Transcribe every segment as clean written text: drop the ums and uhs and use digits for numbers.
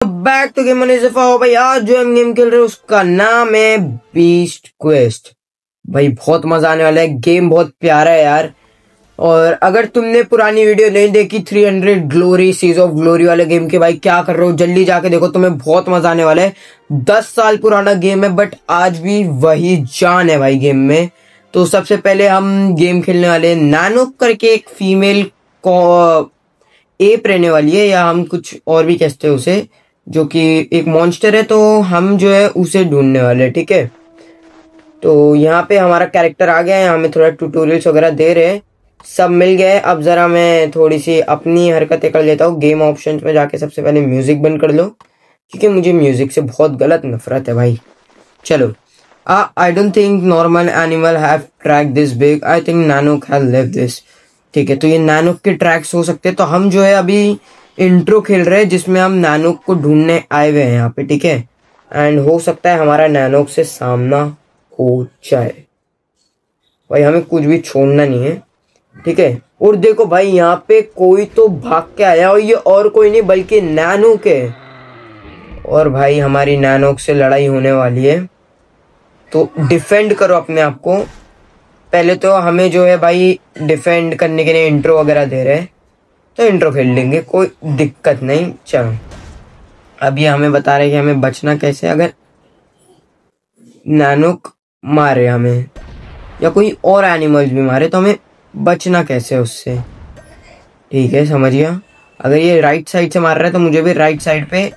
Back to game हो भाई। आज जो हम गेम खेल रहे हैं उसका नाम है बीस्ट क्वेस्ट। भाई बहुत मजा आने वाला है, गेम बहुत प्यारा है यार। और अगर तुमने पुरानी वीडियो नहीं देखी 300 ग्लोरी सीज ऑफ ग्लोरी वाले गेम के, भाई क्या कर रहे हो, जल्दी जाके देखो, तुम्हें बहुत मजा आने वाला है। 10 साल पुराना गेम है बट आज भी वही जान है भाई गेम में। तो सबसे पहले हम गेम खेलने वाले नानोक करके एक फीमेल को एप रहने वाली है, या हम कुछ और भी कहते हैं उसे, जो कि एक मॉन्स्टर है। तो हम जो है उसे ढूंढने वाले हैं, ठीक है। तो यहाँ पे हमारा कैरेक्टर आ गया है, हमें थोड़ा ट्यूटोरियल्स वगैरह दे रहे हैं, सब मिल गया है। अब जरा मैं थोड़ी सी अपनी हरकतें कर लेता हूँ। गेम ऑप्शंस में जाके सबसे पहले म्यूजिक बंद कर लो, क्योंकि मुझे म्यूजिक से बहुत गलत नफरत है भाई। चलो, I don't think normal animal have track this big, I think Nanook have lived this. ठीक है, तो ये नानोक के ट्रैक्स हो सकते हैं। तो हम जो है अभी इंट्रो खेल रहे हैं जिसमें हम नानोक को ढूंढने आए हुए हैं यहाँ पे, ठीक है। एंड हो सकता है हमारा नानोक से सामना हो जाए। भाई हमें कुछ भी छोड़ना नहीं है, ठीक है। और देखो भाई यहाँ पे कोई तो भाग के आया, और ये और कोई नहीं बल्कि नानोक है। और भाई हमारी नानोक से लड़ाई होने वाली है, तो डिफेंड करो अपने आप को। पहले तो हमें जो है भाई डिफेंड करने के लिए इंट्रो वगैरह दे रहे हैं, तो इंट्रो खेल लेंगे, कोई दिक्कत नहीं। चलो, अब ये हमें बता रहे हैं कि हमें बचना कैसे, अगर नानोक मारे हमें या कोई और एनिमल्स भी मारे तो हमें बचना कैसे उससे। ठीक है, समझ गया। अगर ये राइट साइड से मार रहा है तो मुझे भी राइट साइड पे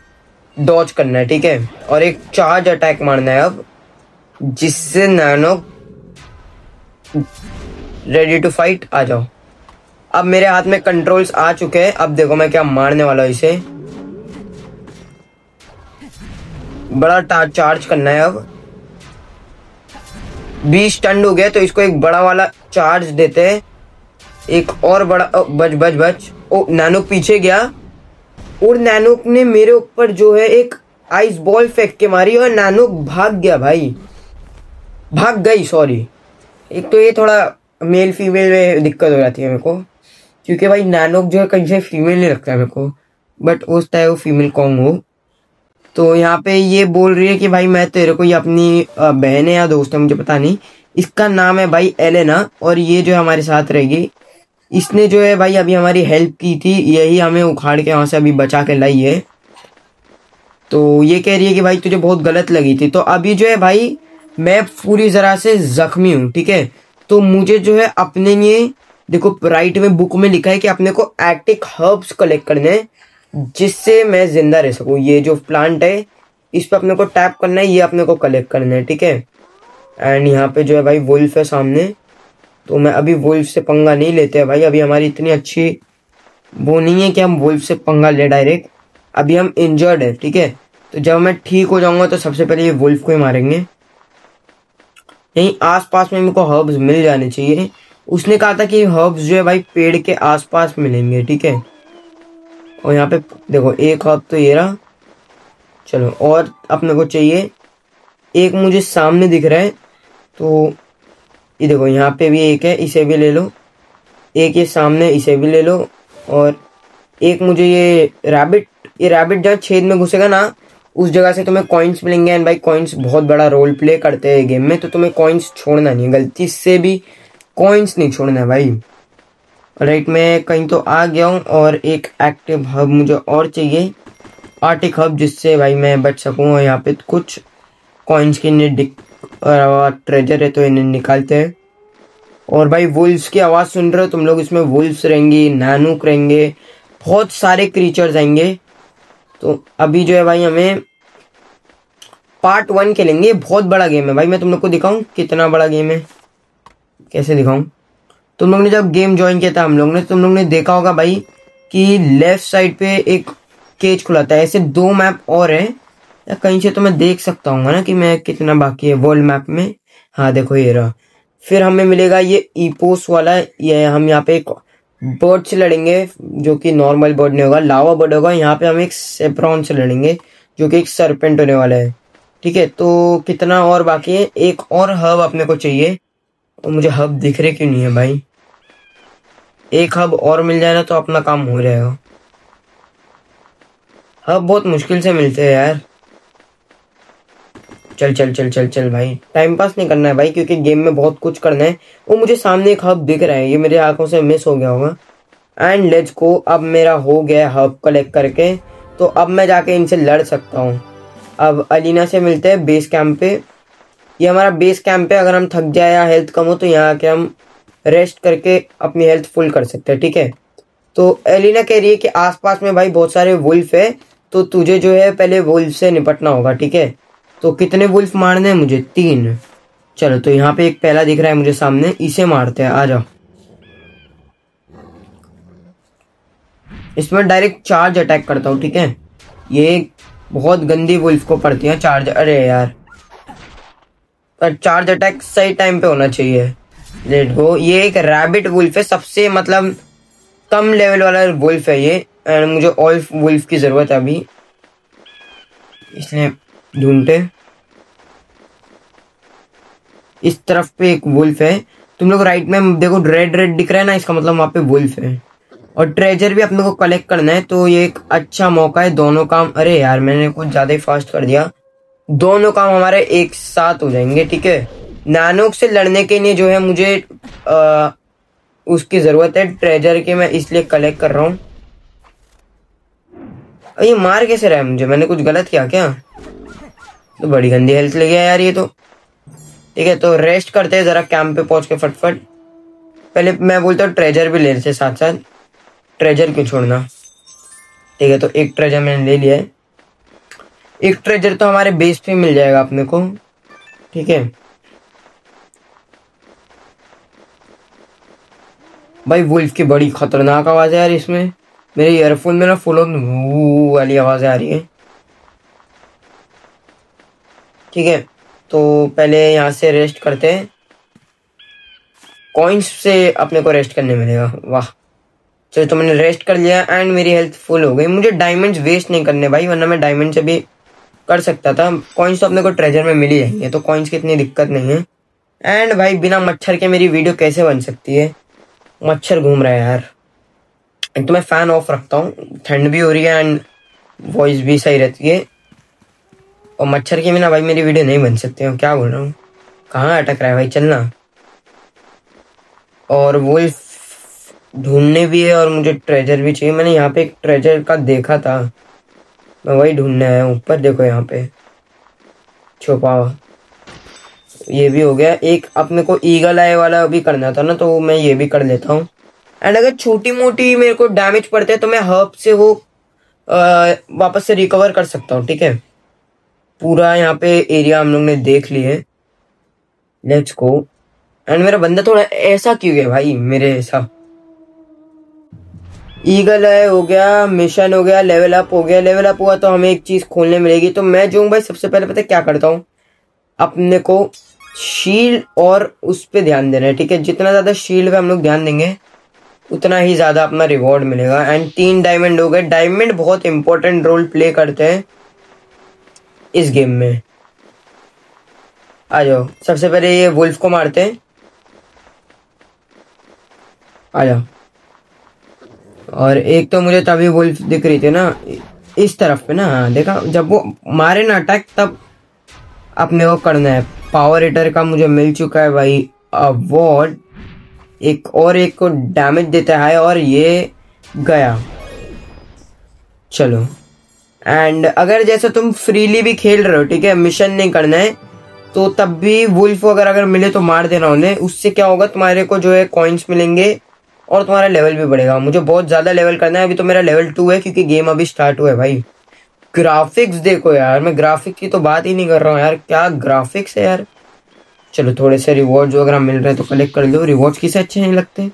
डॉज करना है, ठीक है। और एक चार्ज अटैक मारना है अब, जिससे नानोक रेडी टू फाइट आ जाओ। अब मेरे हाथ में कंट्रोल्स आ चुके हैं, अब देखो मैं क्या मारने वाला हूं इसे। बड़ा चार्ज करना है। अब 20 टन हो गया, तो इसको एक बड़ा वाला चार्ज देते हैं, एक और बड़ा। बच बच बच। ओ, नानोक पीछे गया, और नानोक ने मेरे ऊपर जो है एक आइस बॉल फेंक के मारी, और नानोक भाग गया भाई, भाग गई, सॉरी। एक तो ये थोड़ा मेल फीमेल में दिक्कत हो जाती है मेरे को, क्योंकि भाई नानोक जो है कहीं से फीमेल नहीं लगता है मेरे को, बट हो सकता है वो फीमेल कॉन्ग हो। तो यहाँ पे ये बोल रही है कि भाई मैं तेरे को, ये अपनी बहन है या दोस्त है मुझे पता नहीं, इसका नाम है भाई एलेना, और ये जो है हमारे साथ रहेगी। इसने जो है भाई अभी हमारी हेल्प की थी, यही हमें उखाड़ के वहां से अभी बचा के लाई है। तो ये कह रही है कि भाई तुझे बहुत गलत लगी थी। तो अभी जो है भाई मैं पूरी तरह से जख्मी हूँ, ठीक है। तो मुझे जो है अपने लिए, देखो राइट में बुक में लिखा है कि अपने को एक्टिक हर्ब्स कलेक्ट करने हैं, जिससे मैं जिंदा रह सकूं। ये जो प्लांट है इस पर अपने को टैप करना है, ये अपने को कलेक्ट करना है, ठीक है। एंड यहाँ पे जो है भाई वुल्फ है सामने, तो मैं अभी वुल्फ से पंगा नहीं लेते हैं भाई। अभी हमारी इतनी अच्छी वो नहीं है कि हम वुल्फ से पंगा ले डायरेक्ट। अभी हम इंजर्ड है, ठीक है। तो जब मैं ठीक हो जाऊंगा तो सबसे पहले ये वुल्फ को ही मारेंगे। यहीं आसपास में मेरे को हर्ब्स मिल जाने चाहिए। उसने कहा था कि हर्ब्स जो है भाई पेड़ के आसपास मिलेंगे, ठीक है। और यहाँ पे देखो एक हर्ब तो ये रहा। चलो, और अपने को चाहिए एक, मुझे सामने दिख रहा है, तो ये देखो यहाँ पे भी एक है, इसे भी ले लो। एक ये सामने, इसे भी ले लो। और एक मुझे ये रैबिट जहाँ छेद में घुसेगा ना, उस जगह से तुम्हें कॉइन्स मिलेंगे। एंड भाई कॉइन्स बहुत बड़ा रोल प्ले करते हैं गेम में, तो तुम्हें कॉइन्स छोड़ना नहीं है, गलती से भी कॉइन्स नहीं छोड़ना है भाई। राइट, मैं कहीं तो आ गया हूँ, और एक एक्टिव हब मुझे और चाहिए, आर्टिक हब, जिससे भाई मैं बच सकूँ। और यहाँ पे कुछ कॉइन्स के ट्रेजर है, तो इन्हें निकालते हैं। और भाई वुल्फ्स की आवाज़ सुन रहे हो तुम लोग, इसमें वुल्फ्स रहेंगी, नानूक रहेंगे, बहुत सारे क्रीचर्स आएंगे। तो अभी जो है भाई हमें पार्ट 1 खेलेंगे। बहुत बड़ा गेम है भाई, मैं तुम लोग को दिखाऊं कितना बड़ा गेम है, कैसे दिखाऊं। तुम लोग ने जब गेम ज्वाइन किया था हम लोग ने, तुम लोग ने देखा होगा भाई कि लेफ्ट साइड पे एक केज खुला था। ऐसे 2 मैप और है, या कहीं से तो मैं देख सकता हूँ ना कि मैं कितना बाकी है वर्ल्ड मैप में। हाँ देखो ये रहा। फिर हमें मिलेगा ये ईपोस वाला, ये हम यहाँ पे एक बर्ड से लड़ेंगे, जो कि नॉर्मल बर्ड नहीं होगा, लावा बर्ड होगा। यहाँ पे हम एक सेप्रॉन से लड़ेंगे, जो कि एक सरपेंट होने वाला है, ठीक है। तो कितना और बाकी है, एक और हब अपने को चाहिए। और मुझे हब दिख रहे क्यों नहीं है भाई, एक हब और मिल जाए ना तो अपना काम हो जाएगा। हब बहुत मुश्किल से मिलते हैं यार। चल चल चल चल चल भाई, टाइम पास नहीं करना है भाई, क्योंकि गेम में बहुत कुछ करना है। वो मुझे सामने एक हब दिख रहा है, ये मेरे आंखों से मिस हो गया होगा। एंड लेट्स गो, अब मेरा हो गया हब कलेक्ट करके, तो अब मैं जाके इनसे लड़ सकता हूँ। अब अलीना से मिलते हैं बेस कैंप पे। ये हमारा बेस कैंप है, अगर हम थक जाए या हेल्थ कम हो तो यहाँ आके हम रेस्ट करके अपनी हेल्थ फुल कर सकते हैं, ठीक है। तो एलिना कह रही है कि आसपास में भाई बहुत सारे वुल्फ है, तो तुझे जो है पहले वुल्फ से निपटना होगा, ठीक है। तो कितने वुल्फ मारने हैं मुझे? 3। चलो, तो यहाँ पे एक पहला दिख रहा है मुझे सामने, इसे मारते हैं, आ जाओ। इसमें डायरेक्ट चार्ज अटैक करता हूँ, ठीक है। ये बहुत गंदी वुल्फ को पड़ती है चार्ज, अरे यार। पर चार्ज अटैक सही टाइम पे होना चाहिए। Let go. ये एक रैबिट वुल्फ है, सबसे मतलब कम लेवल वाला वुल्फ है ये, एंड मुझे और वुल्फ की जरूरत है अभी, इसलिए ढूंढते। इस तरफ पे एक वुल्फ है, तुम लोग राइट में देखो, रेड रेड दिख रहा है ना, इसका मतलब वहां पे वुल्फ है। और ट्रेजर भी अपने को कलेक्ट करना है, तो ये एक अच्छा मौका है। दोनों काम, अरे यार मैंने कुछ ज्यादा ही फास्ट कर दिया। दोनों काम हमारे एक साथ हो जाएंगे, ठीक है। नानोक से लड़ने के लिए जो है मुझे उसकी जरूरत है ट्रेजर की, मैं इसलिए कलेक्ट कर रहा हूँ। ये मार कैसे रहा है मुझे? मैंने कुछ गलत किया क्या? तो बड़ी गंदी हेल्थ लगी है यार ये तो। ठीक है, तो रेस्ट करते हैं जरा कैंप पे पहुंच के फटफट। पहले मैं बोलता हूँ ट्रेजर भी ले लेते साथ साथ, ट्रेजर क्यों छोड़ना। ठीक है, तो एक ट्रेजर मैंने ले लिया है। एक ट्रेजर तो हमारे बेस पे मिल जाएगा अपने को, ठीक है। भाई वुल्फ की बड़ी खतरनाक आवाज है यार इसमें, मेरे ईयरफोन में ना फुल ऑन वाली आवाज आ रही है। ठीक है, तो पहले यहाँ से रेस्ट करते हैं। कॉइन्स से अपने को रेस्ट करने मिलेगा, वाह। चलो, तो मैंने रेस्ट कर लिया एंड मेरी हेल्थ फुल हो गई। मुझे डायमंड्स वेस्ट नहीं करने भाई, वरना मैं डायमंड से भी कर सकता था। कॉइन्स तो अपने को ट्रेजर में मिल ही जाएंगे, तो कॉइन्स की इतनी दिक्कत नहीं है। एंड भाई बिना मच्छर के मेरी वीडियो कैसे बन सकती है? मच्छर घूम रहा है यार। एक तो मैं फैन ऑफ रखता हूँ, ठंड भी हो रही है एंड वॉइस भी सही रहती है। और मच्छर के बिना भाई मेरी वीडियो नहीं बन सकती है, क्या बोल रहा हूँ। कहाँ अटक रहा है भाई, चलना। और वुल्फ ढूंढने भी है और मुझे ट्रेजर भी चाहिए। मैंने यहाँ पे एक ट्रेजर का देखा था, मैं वही ढूंढने आया हूँ। ऊपर देखो यहाँ पे छुपा हुआ। ये भी हो गया। एक अपने को ईगल आई वाला भी करना था ना, तो मैं ये भी कर लेता हूँ। एंड अगर छोटी मोटी मेरे को डैमेज पड़ते हैं तो मैं हर्ब से वो वापस से रिकवर कर सकता हूँ, ठीक है। पूरा यहाँ पे एरिया हम लोग ने देख लिए। Let's go. एंड मेरा बंदा थोड़ा ऐसा क्यों गया भाई मेरे ऐसा। ईगल है हो गया, मिशन हो गया, लेवल अप हो गया। लेवल अप हुआ तो हमें एक चीज खोलने मिलेगी। तो मैं जो भाई सबसे पहले पता है क्या करता हूँ, अपने को शील्ड और उस पे ध्यान देना है, ठीक है। जितना ज्यादा शील्ड पे हम लोग ध्यान देंगे उतना ही ज्यादा अपना रिवॉर्ड मिलेगा। एंड 3 डायमंड हो गए। डायमंड बहुत इंपॉर्टेंट रोल प्ले करते हैं इस गेम में। आ जाओ, सबसे पहले ये वुल्फ को मारते हैं, आ जाओ। और एक तो मुझे तभी वुल्फ दिख रही थी ना इस तरफ पे ना, हाँ देखा, जब वो मारे ना अटैक तब अपने को करना है। पावर हिटर का मुझे मिल चुका है भाई अवार्ड। एक और एक को डैमेज देता है और ये गया। चलो, एंड अगर जैसे तुम फ्रीली भी खेल रहे हो, ठीक है, मिशन नहीं करना है, तो तब भी वुल्फ अगर मिले तो मार देना उन्हें। उससे क्या होगा, तुम्हारे को जो है कॉइन्स मिलेंगे और तुम्हारा लेवल भी बढ़ेगा। मुझे बहुत ज्यादा लेवल करना है, अभी तो मेरा लेवल 2 है क्योंकि गेम अभी स्टार्ट हुआ है भाई। ग्राफिक्स देखो यार, मैं ग्राफिक्स की तो बात ही नहीं कर रहा हूँ यार, क्या ग्राफिक्स है यार। चलो, थोड़े से रिवॉर्ड जो अगर मिल रहे हैं तो कलेक्ट कर लो। रिवॉर्ड्स किसे अच्छे नहीं लगते?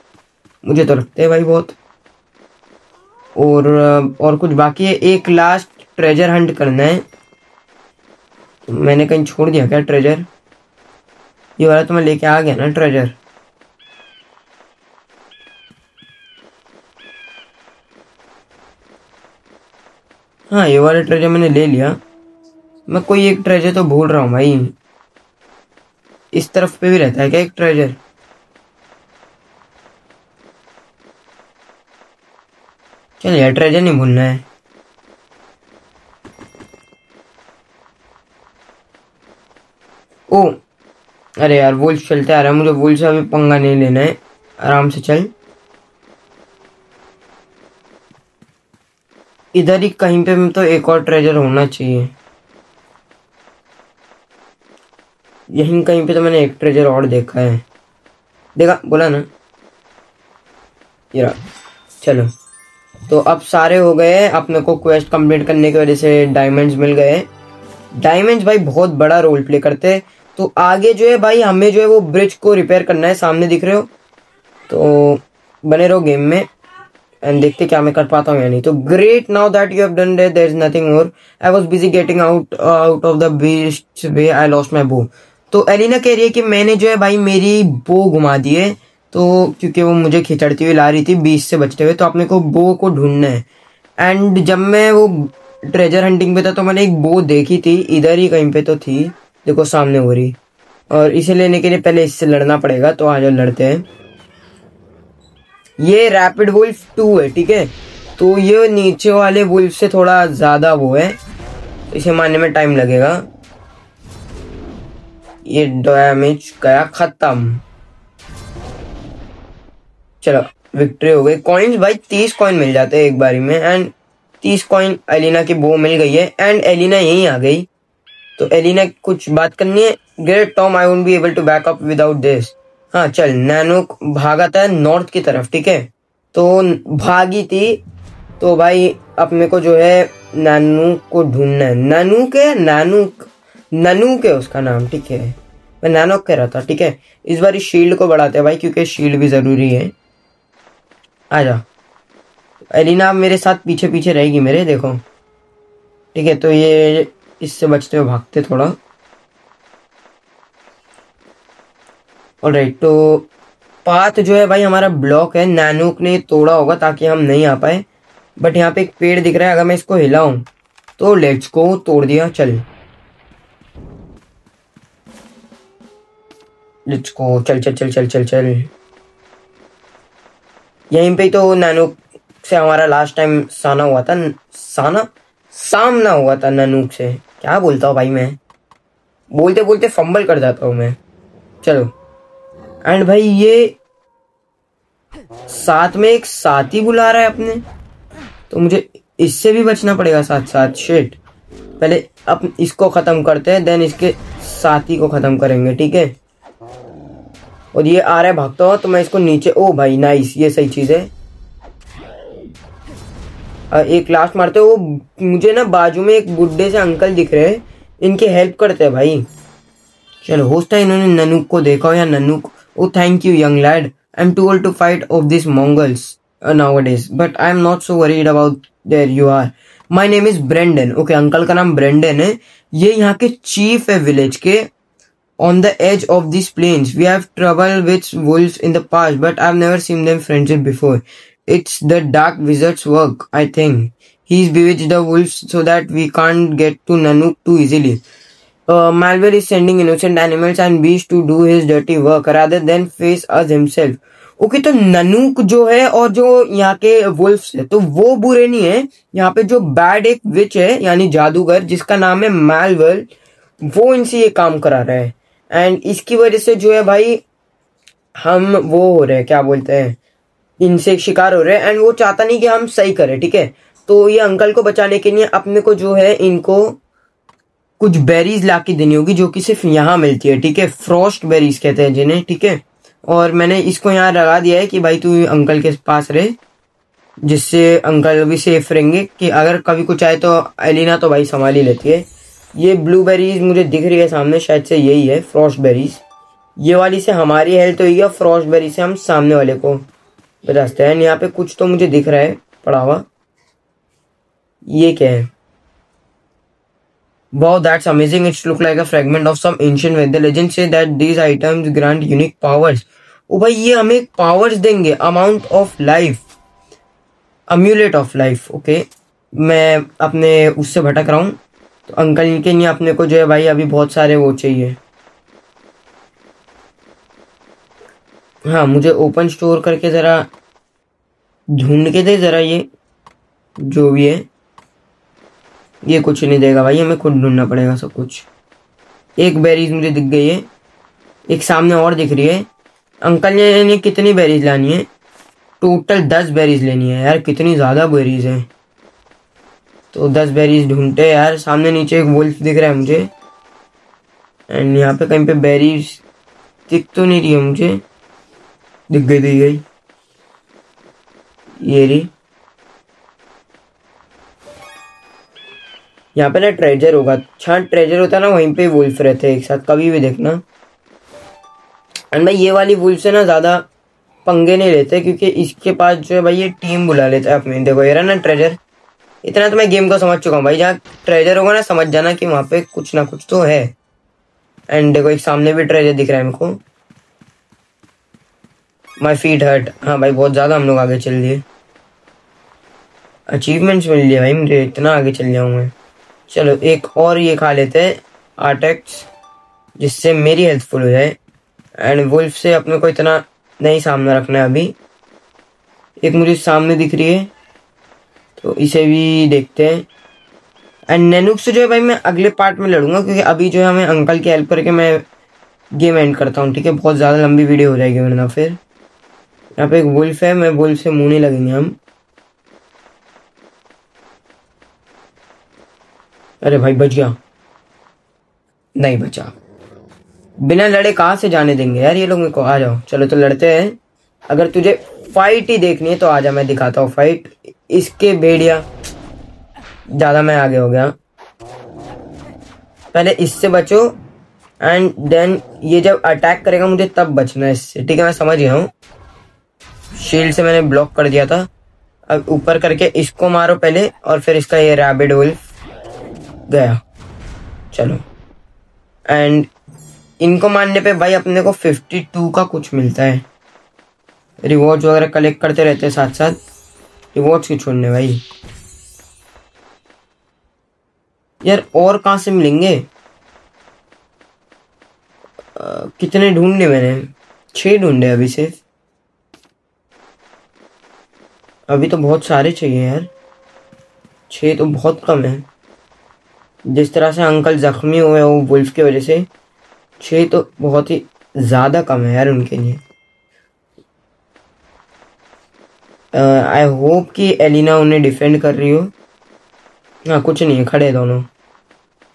मुझे तो लगते हैं भाई बहुत। और कुछ बाकी है, एक लास्ट ट्रेजर हंट करना है। मैंने कहीं छोड़ दिया क्या ट्रेजर? ये वाला तो मैं लेके आ गया ना ट्रेजर। हाँ, ये वाला ट्रेजर मैंने ले लिया। मैं कोई एक ट्रेजर तो भूल रहा हूँ भाई। इस तरफ पे भी रहता है क्या एक ट्रेजर? चल यार, ट्रेजर नहीं भूलना है। ओ अरे यार वुल्फ चलते आ रहा है, मुझे वुल्फ से अभी पंगा नहीं लेना है, आराम से चल। इधर ही कहीं पे तो एक और ट्रेजर होना चाहिए, यहीं कहीं पे तो मैंने एक ट्रेजर और देखा है, देखा बोला ना। ये रहा। चलो तो अब सारे हो गए, अपने को क्वेस्ट कंप्लीट करने की वजह से डायमंड्स मिल गए। डायमंड्स भाई बहुत बड़ा रोल प्ले करते हैं। तो आगे जो है भाई हमें जो है वो ब्रिज को रिपेयर करना है, सामने दिख रहे हो, तो बने रहो गेम में एंड देखते क्या मैं कर पाता हूँ या नहीं। तो great, now that you have done that there is nothing more, I was busy getting out of the beast way, I lost my bow. तो एलिना कह रही है कि मैंने जो है भाई मेरी बो घुमा दी है, तो क्योंकि वो मुझे खिंचड़ती हुई ला रही थी बीच से बचते हुए, तो अपने को बो को ढूंढना है। एंड जब मैं वो ट्रेजर हंटिंग पे था तो मैंने एक बो देखी थी, इधर ही कहीं पे तो थी, देखो सामने हो रही, और इसे लेने के लिए पहले इससे लड़ना पड़ेगा, तो आ जाओ लड़ते हैं। ये रैपिड वुल्फ 2 है, ठीक है, तो ये नीचे वाले वुल्फ से थोड़ा ज्यादा वो है, इसे मारने में टाइम लगेगा। ये डैमेज गया खत्म। चलो विक्ट्री हो गई। कॉइन्स भाई 30 कॉइन मिल जाते हैं एक बारी में, एंड 30 कॉइन एलिना की बो मिल गई है, एंड एलिना यहीं आ गई। तो एलिना कुछ बात करनी है। Great Tom, I won't be able to back up without this. हाँ चल, नैनो भागा था नॉर्थ की तरफ, ठीक है, तो भागी थी, तो भाई अपने को जो है नानू को ढूंढना है। ननू के उसका नाम, ठीक है, मैं नैनो कह रहा था, ठीक है। इस बार शील्ड को बढ़ाते हैं भाई, क्योंकि शील्ड भी जरूरी है। आजा एलिना मेरे साथ पीछे पीछे रहेगी मेरे, देखो, ठीक है। तो ये इससे बचते हुए भागते थोड़ा। ऑलराइट, तो पाथ जो है भाई हमारा ब्लॉक है, नैनोक ने तोड़ा होगा ताकि हम नहीं आ पाए, बट यहाँ पे एक पेड़ दिख रहा है, अगर मैं इसको हिलाऊं तो लेट्स को तोड़ दिया। चल लेट्स को, चल चल चल चल चल चल। यहीं पे तो नैनोक से हमारा लास्ट टाइम साना हुआ था, सामना हुआ था नैनोक से। क्या बोलता हूँ भाई, मैं बोलते बोलते फंबल कर जाता हूँ मैं। चलो, एंड भाई ये साथ में एक साथी बुला रहा है अपने, तो मुझे इससे भी बचना पड़ेगा साथ साथ। शिट, पहले अब इसको खत्म करते हैं, देन इसके साथी को खत्म करेंगे, ठीक है। और ये आ रहा है भागता हुआ, तो मैं इसको नीचे, ओ भाई नाइस, ये सही चीज है। एक लास्ट मारते हो। मुझे ना बाजू में एक बुड्ढे से अंकल दिख रहे हैं, इनकी हेल्प करते हैं भाई। चलो, होस्ट है इन्होंने ननूक को देखा हो या Nanook. Oh thank you young lad, I am too old to fight off this mongrels nowadays, but I am not so worried about there you are. My name is Brendan. Okay, uncle का नाम Brendon है, ये यहाँ के chief है village के। On the edge of these plains, we have trouble with wolves in the past, but I've never seen them friendship before. It's the dark wizard's work, I think. He's bewitched the wolves so that we can't get to Nanook too easily. Malware is sending innocent animals and beasts to do his dirty work rather than face us himself. Okay, तो ननूक जो है और जो यहाँ के wolves है, तो वो बुरे नहीं है। यहाँ पे जो बैड एक विच है यानी जादूगर जिसका नाम है मालवर, वो इनसे ये काम करा रहा है, एंड इसकी वजह से जो है भाई हम वो हो रहे हैं, क्या बोलते हैं, इनसे शिकार हो रहे हैं, एंड वो चाहता नहीं कि हम सही करें, ठीक है। तो ये अंकल को बचाने के लिए अपने को जो है इनको कुछ बेरीज ला के देनी होगी, जो कि सिर्फ यहाँ मिलती है, ठीक है। फ्रॉस्ट बेरीज कहते हैं जिन्हें, ठीक है। और मैंने इसको यहाँ लगा दिया है कि भाई तू अंकल के पास रहे, जिससे अंकल भी सेफ रहेंगे, कि अगर कभी कुछ आए तो एलिना तो भाई संभाल ही लेती है। ये ब्लूबेरीज मुझे दिख रही है सामने, शायद से यही है फ्रॉस्ट बेरीज। ये वाली से हमारी हेल्थ होगी, और फ्रॉस्ट बेरी से हम सामने वाले को बचाते हैं। यहाँ पे कुछ तो मुझे दिख रहा है पड़ा हुआ, ये क्या है? Wow, that's amazing. It looks like a fragment of some ancient way. The legends say that these items grant unique powers. ओ भाई ये हमें पावर्स देंगे, amount of life, amulet of life. Okay, मैं अपने उससे भटक रहा हूँ, तो अंकल के लिए अपने को जो है भाई अभी बहुत सारे वो चाहिए। हाँ, मुझे ओपन स्टोर करके जरा ढूंढ के दे जरा, ये जो भी है ये कुछ नहीं देगा भाई, हमें खुद ढूंढना पड़ेगा सब कुछ। एक बेरीज मुझे दिख गई है, एक सामने और दिख रही है। अंकल ने कितनी बेरीज लानी है? टोटल 10 बेरीज लेनी है यार, कितनी ज़्यादा बेरीज है। तो 10 बेरीज ढूंढते यार। सामने नीचे एक वुल्फ दिख रहा है मुझे, एंड यहाँ पे कहीं पे बेरीज दिख तो नहीं रही है मुझे। दिख गई ये रही। यहाँ पे ना ट्रेजर होगा, अच्छा ट्रेजर होता है ना, वहीं पे वुल्फ रहते हैं एक साथ, कभी भी देखना। एंड भाई ये वाली वुल्फ से ना ज़्यादा पंगे नहीं लेते, क्योंकि इसके पास जो है भाई ये टीम बुला लेता है अपने। देखो ये रहा ना ट्रेजर, इतना तो मैं गेम को समझ चुका हूँ भाई। जहाँ ट्रेजर होगा ना, समझ जाना कि वहाँ पे कुछ ना कुछ तो है। एंड देखो एक सामने भी ट्रेजर दिख रहा है मेरे को। My feet hurt. हाँ भाई बहुत ज़्यादा हम लोग आगे चल दिए, अचीवमेंट्स मिल लिए भाई मुझे, इतना आगे चल जाऊँ मैं। चलो एक और ये खा लेते हैं आर्टेक्स, जिससे मेरी हेल्थ फुल हो जाए। एंड वुल्फ से अपने को इतना नहीं सामना रखना है अभी। एक मुझे सामने दिख रही है, तो इसे भी देखते हैं। एंड नैनुक से जो है भाई मैं अगले पार्ट में लड़ूंगा, क्योंकि अभी जो है हमें अंकल की हेल्प करके मैं गेम एंड करता हूँ, ठीक है। बहुत ज़्यादा लंबी वीडियो हो जाएगी वरना फिर। यहाँ पे एक वुल्फ है, मैं वुल्फ से मुँह नहीं लगेंगे हम। अरे भाई बच गया, नहीं बचा। बिना लड़े कहाँ से जाने देंगे यार ये लोग मेरे को। आ जाओ चलो तो लड़ते हैं। अगर तुझे फाइट ही देखनी है तो आजा, मैं दिखाता हूँ फाइट। इसके भेड़िया, ज़्यादा मैं आगे हो गया। पहले इससे बचो, एंड देन ये जब अटैक करेगा मुझे तब बचना है इससे, ठीक है। मैं समझ गया हूँ, शील्ड से मैंने ब्लॉक कर दिया था। अब ऊपर करके इसको मारो पहले, और फिर इसका ये रैबिड वुल्फ गया। चलो, एंड इनको मारने पे भाई अपने को 52 का कुछ मिलता है। रिवॉर्ड्स वगैरह कलेक्ट करते रहते हैं साथ साथ। रिवॉर्ड्स की छोड़ने भाई यार, और कहाँ से मिलेंगे? कितने ढूंढे मैंने? 6 ढूंढे अभी सिर्फ। अभी तो बहुत सारे चाहिए यार, 6 तो बहुत कम है। जिस तरह से अंकल जख्मी हुए वो वुल्फ की वजह से, 6 तो बहुत ही ज़्यादा कम है यार उनके लिए। आई होप कि एलिना उन्हें डिफेंड कर रही हो। हाँ कुछ नहीं है, खड़े दोनों।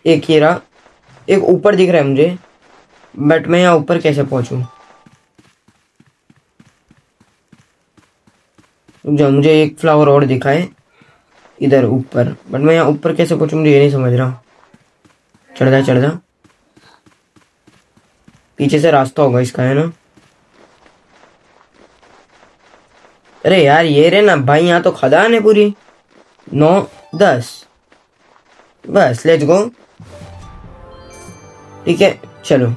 एक ये रहा, एक ऊपर दिख रहा है मुझे, बट मैं यहाँ ऊपर कैसे पहुँचूँ? जो मुझे एक फ्लावर और दिखा है इधर ऊपर, बट मैं यहाँ ऊपर कैसे पहुँचूँ मुझे ये नहीं समझ रहा। चढ़ जा, पीछे से रास्ता होगा इसका, है ना? अरे यार ये रे ना भाई, यहाँ तो खदान है पूरी। 9 10 बस, लेट्स गो। ठीक है चलो,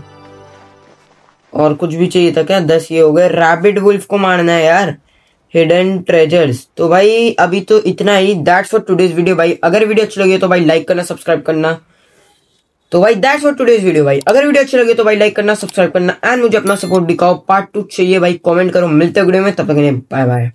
और कुछ भी चाहिए था क्या? 10 ये हो गए। रैबिट वुल्फ को मारना है यार, हिडन ट्रेजर्स। तो भाई अभी तो इतना ही। दैट्स फॉर टुडेज वीडियो भाई। अगर वीडियो अच्छी लगी तो भाई लाइक करना, सब्सक्राइब करना। तो भाई दैट्स फॉर टुडेज वीडियो भाई। अगर वीडियो अच्छी लगी तो भाई लाइक करना, सब्सक्राइब करना, एंड मुझे अपना सपोर्ट दिखाओ। पार्ट 2 चाहिए भाई, कमेंट करो। मिलते हैं वीडियो में, तब तक के लिए बाय बाय।